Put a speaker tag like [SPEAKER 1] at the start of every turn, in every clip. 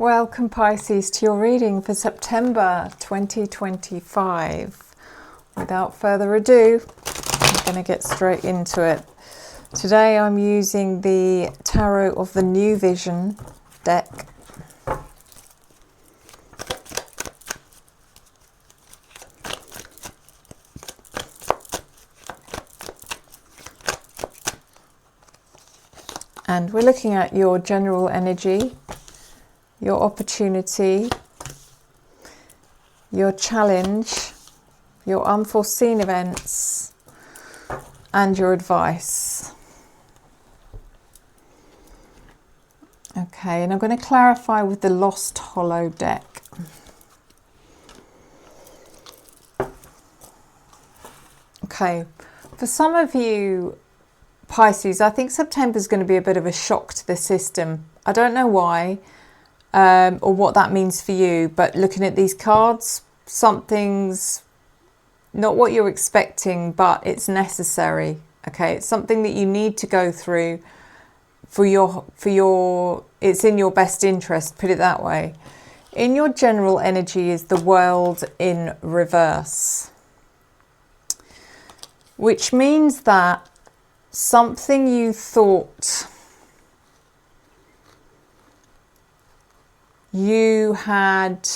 [SPEAKER 1] Welcome Pisces to your reading for September 2025. Without further ado, I'm going to get straight into it. Today I'm using the Tarot of the New Vision deck. And we're looking at your general energy, your opportunity, your challenge, your unforeseen events, and your advice. Okay, and I'm going to clarify with the Lost Hollow deck. Okay, for some of you Pisces, I think September is going to be a bit of a shock to the system. I don't know why. Or what that means for you, but looking at these cards, something's not what you're expecting, but it's necessary. Okay, it's something that you need to go through for your it's in your best interest, put it that way. In your general energy is the World in reverse, which means that something you thought you had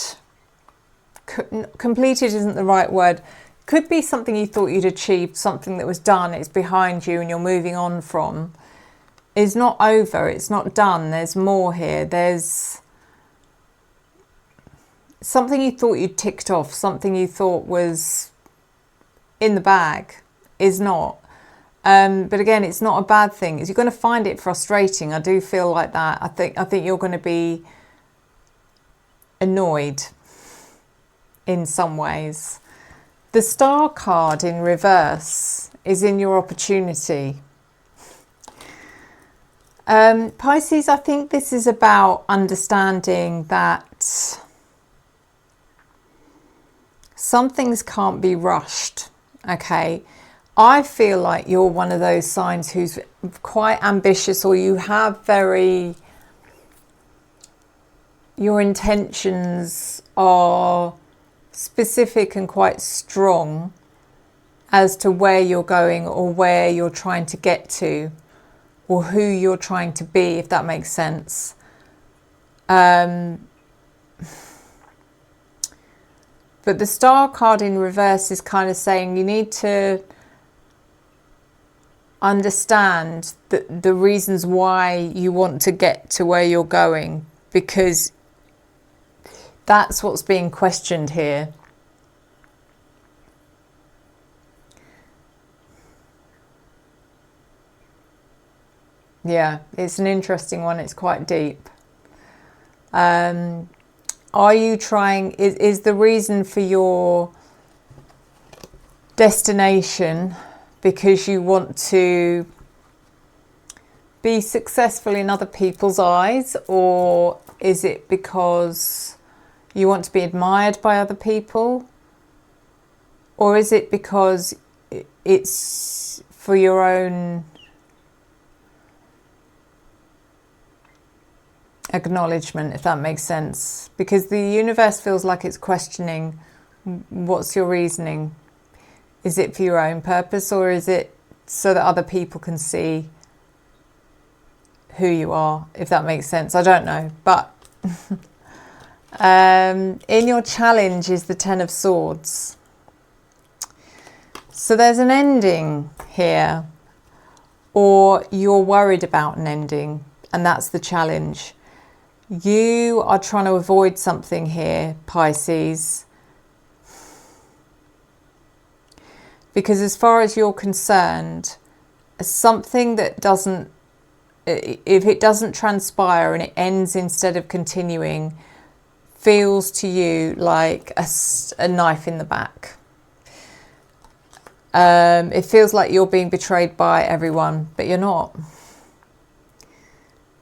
[SPEAKER 1] completed isn't the right word. Could be something you thought you'd achieved, something that was done, it's behind you and you're moving on from, is not over, it's not done. There's more here. There's something you thought you'd ticked off, something you thought was in the bag is not. But again, it's not a bad thing. You're going to find it frustrating. I do feel like that. I think you're going to be annoyed in some ways. The Star card in reverse is in your opportunity. Pisces, I think this is about understanding that some things can't be rushed. Okay, I feel like you're one of those signs who's quite ambitious, or you have your intentions are specific and quite strong as to where you're going or where you're trying to get to or who you're trying to be, if that makes sense. But the Star card in reverse is kind of saying you need to understand the reasons why you want to get to where you're going, because that's what's being questioned here. Yeah, it's an interesting one. It's quite deep. Are you trying, is the reason for your destination because you want to be successful in other people's eyes, or is it because you want to be admired by other people, or is it because it's for your own acknowledgement, if that makes sense? Because the universe feels like it's questioning, what's your reasoning? Is it for your own purpose, or is it so that other people can see who you are, if that makes sense? I don't know, but in your challenge is the Ten of Swords. So there's an ending here, or you're worried about an ending, and that's the challenge. You are trying to avoid something here, Pisces, because as far as you're concerned, something that doesn't, if it doesn't transpire and it ends instead of continuing, feels to you like a knife in the back. It feels like you're being betrayed by everyone, but you're not.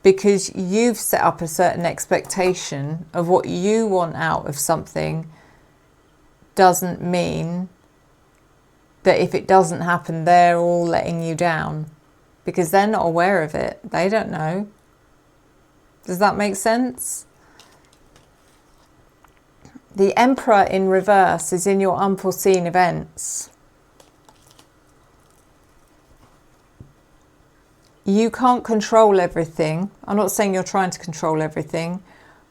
[SPEAKER 1] Because you've set up a certain expectation of what you want out of something, doesn't mean that if it doesn't happen, they're all letting you down, because they're not aware of it. They don't know. Does that make sense? The Emperor in reverse is in your unforeseen events. You can't control everything. I'm not saying you're trying to control everything,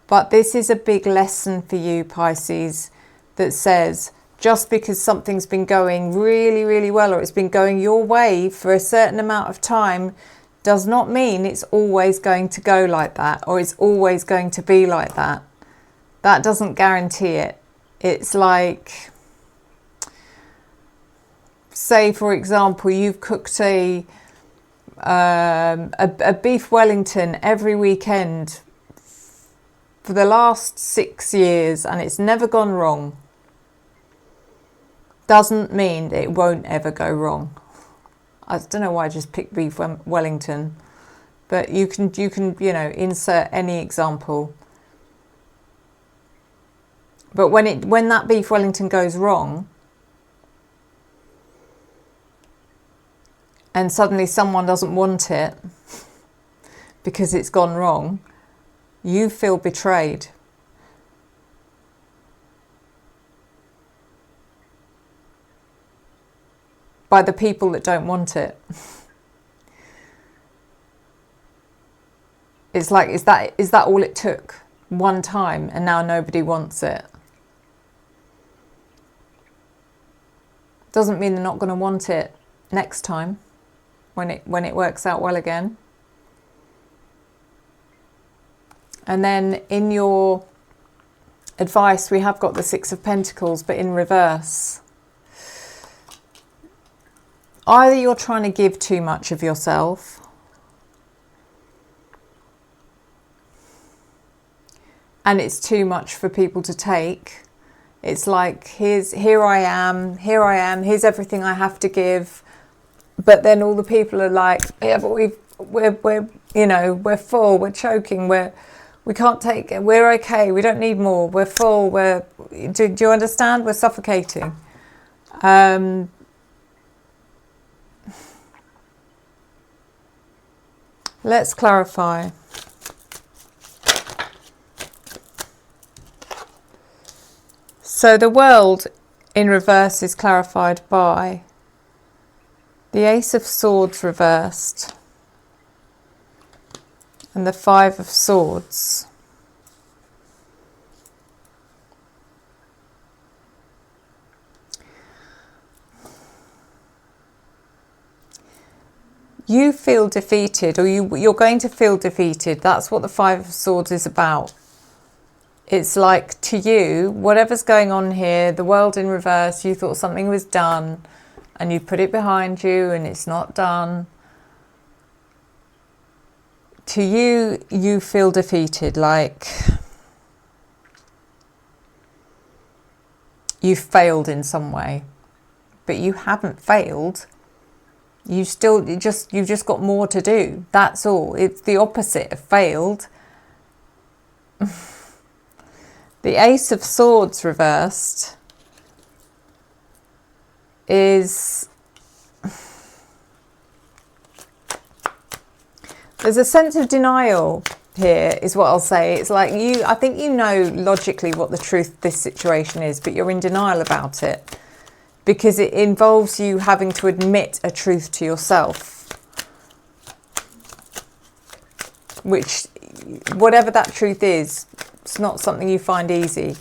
[SPEAKER 1] but this is a big lesson for you, Pisces, that says just because something's been going really, really well, or it's been going your way for a certain amount of time, does not mean it's always going to go like that, or it's always going to be like that. That doesn't guarantee it. It's like, say for example, you've cooked a beef Wellington every weekend for the last 6 years and it's never gone wrong. Doesn't mean that it won't ever go wrong. I don't know why I just picked beef Wellington, but you can you know, insert any example. But when that beef Wellington goes wrong, and suddenly someone doesn't want it because it's gone wrong, you feel betrayed. By the people that don't want it. It's like, is that all it took? One time and now nobody wants it? Doesn't mean they're not going to want it next time when it works out well again. And then in your advice we have got the Six of Pentacles, but in reverse. Either you're trying to give too much of yourself, and it's too much for people to take. It's like, here I am, here's everything I have to give. But then all the people are like, yeah, but we're you know, we're full, we're choking, we can't take it, we're okay, we don't need more, we're full, do you understand? We're suffocating. Let's clarify. So the World in reverse is clarified by the Ace of Swords reversed and the Five of Swords. You feel defeated, or you're going to feel defeated. That's what the Five of Swords is about. It's like, to you, whatever's going on here, the World in reverse, you thought something was done and you put it behind you and it's not done. To you, you feel defeated, like you've failed in some way, but you haven't failed. You've just got more to do. That's all. It's the opposite of failed. The Ace of Swords reversed is, there's a sense of denial here, is what I'll say. It's like I think you know logically what the truth of this situation is, but you're in denial about it because it involves you having to admit a truth to yourself, which, whatever that truth is, it's not something you find easy.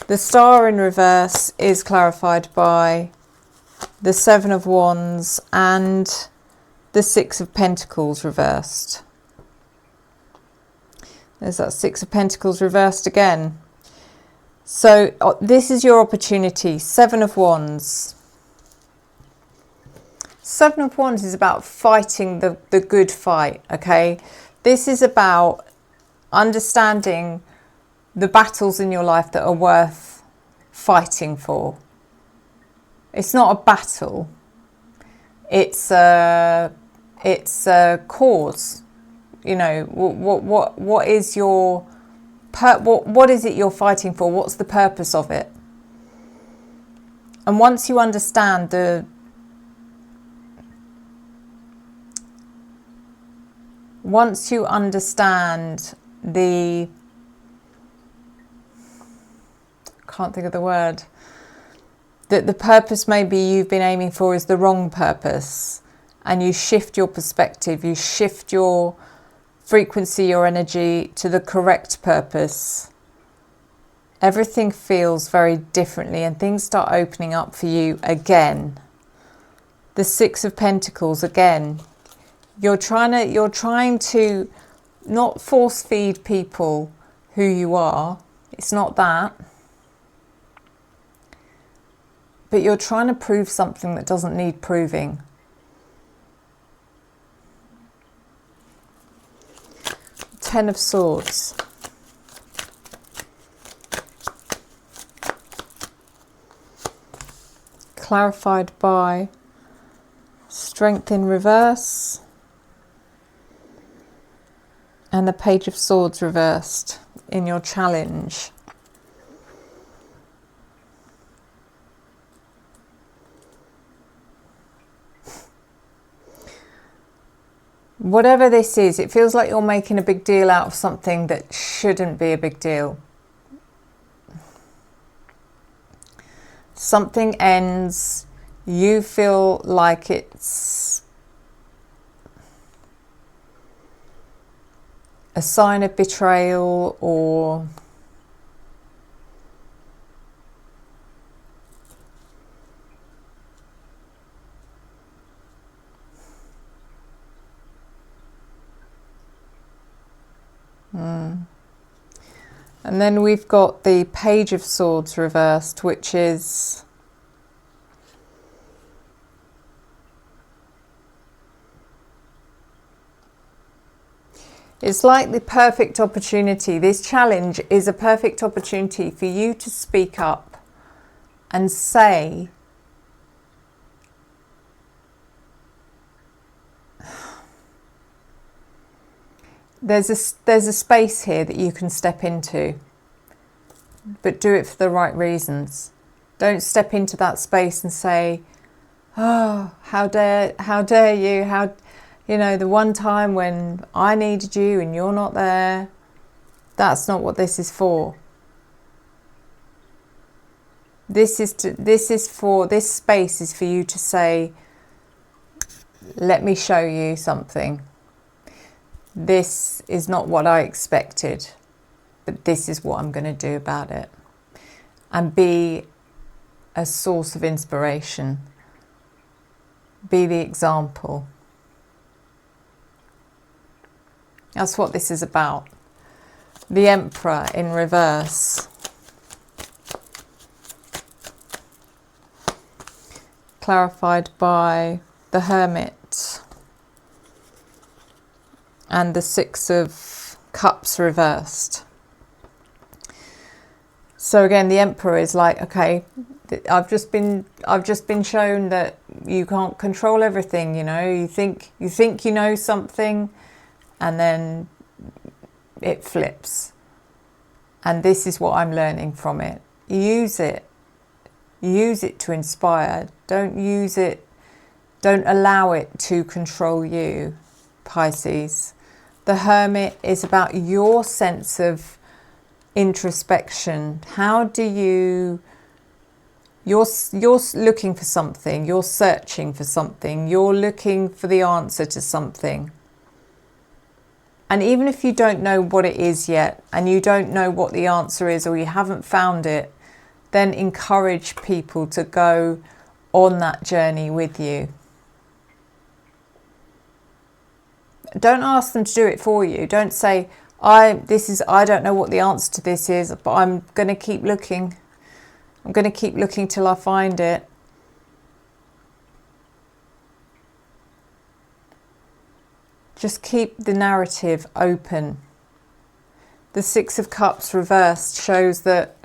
[SPEAKER 1] The Star in reverse is clarified by the Seven of Wands and the Six of Pentacles reversed. There's that Six of Pentacles reversed again. So this is your opportunity. Seven of Wands. Seven of Wands is about fighting the good fight, okay? This is about understanding the battles in your life that are worth fighting for. It's not a battle. It's a cause. You know, what is your what is it you're fighting for? What's the purpose of it? And once you understand the can't think of the word, that the purpose maybe you've been aiming for is the wrong purpose, and you shift your perspective, you shift your frequency, your energy to the correct purpose. Everything feels very differently and things start opening up for you again. The Six of Pentacles again. You're trying to not force feed people who you are. It's not that. But you're trying to prove something that doesn't need proving. Ten of Swords. Clarified by Strength in reverse. And the Page of Swords reversed in your challenge. Whatever this is, it feels like you're making a big deal out of something that shouldn't be a big deal. Something ends, you feel like it's a sign of betrayal or And then we've got the Page of Swords reversed, which is it's like the perfect opportunity. This challenge is a perfect opportunity for you to speak up and say, there's a space here that you can step into, but do it for the right reasons. Don't step into that space and say, oh, how dare you, you know, the one time when I needed you and you're not there. That's not what this is for. This space is for you to say, let me show you something. This is not what I expected, but this is what I'm going to do about it. And be a source of inspiration. Be the example. That's what this is about. The Emperor in reverse. Clarified by the Hermit. And the Six of Cups reversed. So again, the Emperor is like, okay, I've just been shown that you can't control everything. You know, you think you know something, and then it flips. And this is what I'm learning from it. Use it. Use it to inspire. Don't allow it to control you, Pisces. The Hermit is about your sense of introspection. How do you're looking for something, you're searching for something, you're looking for the answer to something. And even if you don't know what it is yet, and you don't know what the answer is, or you haven't found it, then encourage people to go on that journey with you. Don't ask them to do it for you. Don't say, I don't know what the answer to this is, but I'm going to keep looking. I'm going to keep looking till I find it. Just keep the narrative open. The Six of Cups reversed shows that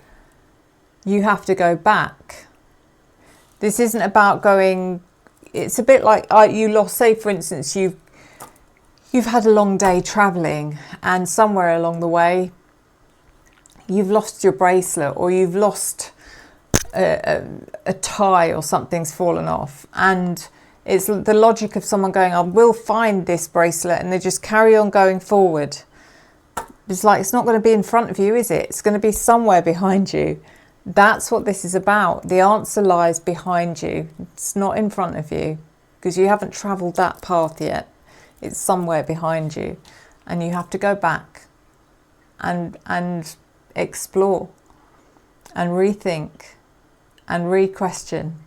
[SPEAKER 1] you have to go back. This isn't about going, it's a bit like you lost, say for instance, You've had a long day travelling, and somewhere along the way you've lost your bracelet, or you've lost a tie, or something's fallen off, and it's the logic of someone going, I will find this bracelet, and they just carry on going forward. It's like, it's not going to be in front of you, is it? It's going to be somewhere behind you. That's what this is about. The answer lies behind you. It's not in front of you, because you haven't travelled that path yet. It's somewhere behind you, and you have to go back and explore and rethink and re-question,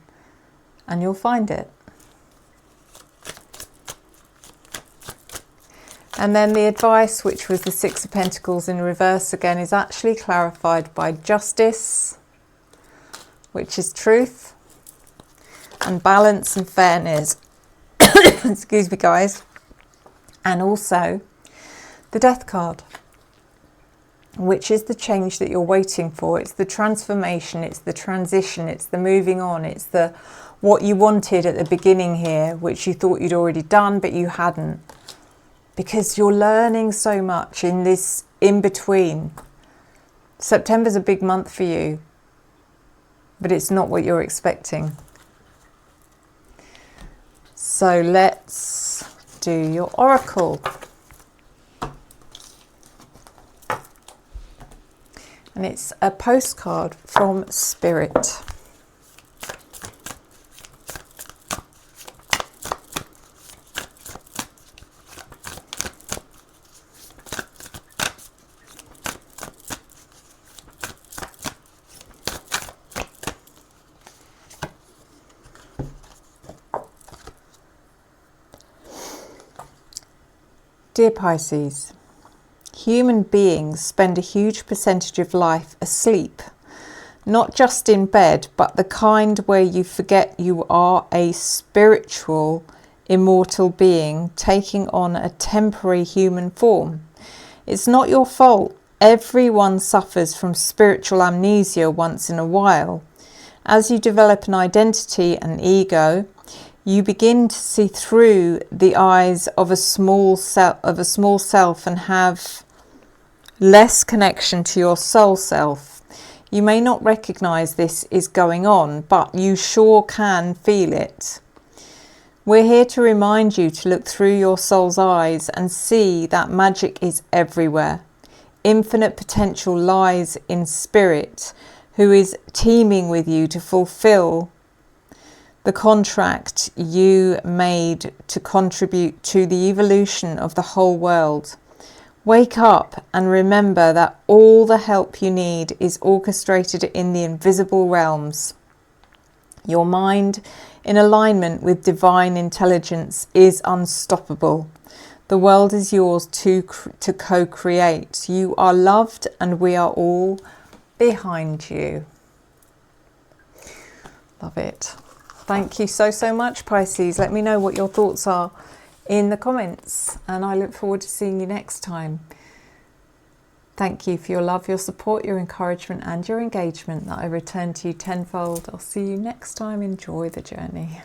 [SPEAKER 1] and you'll find it. And then the advice, which was the Six of Pentacles in reverse again, is actually clarified by justice, which is truth, and balance and fairness. Excuse me, guys. And also the Death card, which is the change that you're waiting for. It's the transformation, it's the transition, it's the moving on, it's the what you wanted at the beginning here, which you thought you'd already done, but you hadn't. Because you're learning so much in this in-between. September's a big month for you, but it's not what you're expecting. So let's do your oracle. And it's a postcard from Spirit. Dear Pisces, human beings spend a huge percentage of life asleep, not just in bed, but the kind where you forget you are a spiritual, immortal being taking on a temporary human form. It's not your fault. Everyone suffers from spiritual amnesia once in a while. As you develop an identity and ego, you begin to see through the eyes of a small self and have less connection to your soul self. You may not recognize this is going on, but you sure can feel it. We're here to remind you to look through your soul's eyes and see that magic is everywhere. Infinite potential lies in Spirit, who is teaming with you to fulfill the contract you made to contribute to the evolution of the whole world. Wake up and remember that all the help you need is orchestrated in the invisible realms. Your mind, in alignment with divine intelligence, is unstoppable. The world is yours to co-create. You are loved and we are all behind you. Love it. Thank you so, so much, Pisces. Let me know what your thoughts are in the comments, and I look forward to seeing you next time. Thank you for your love, your support, your encouragement, and your engagement that I return to you tenfold. I'll see you next time. Enjoy the journey.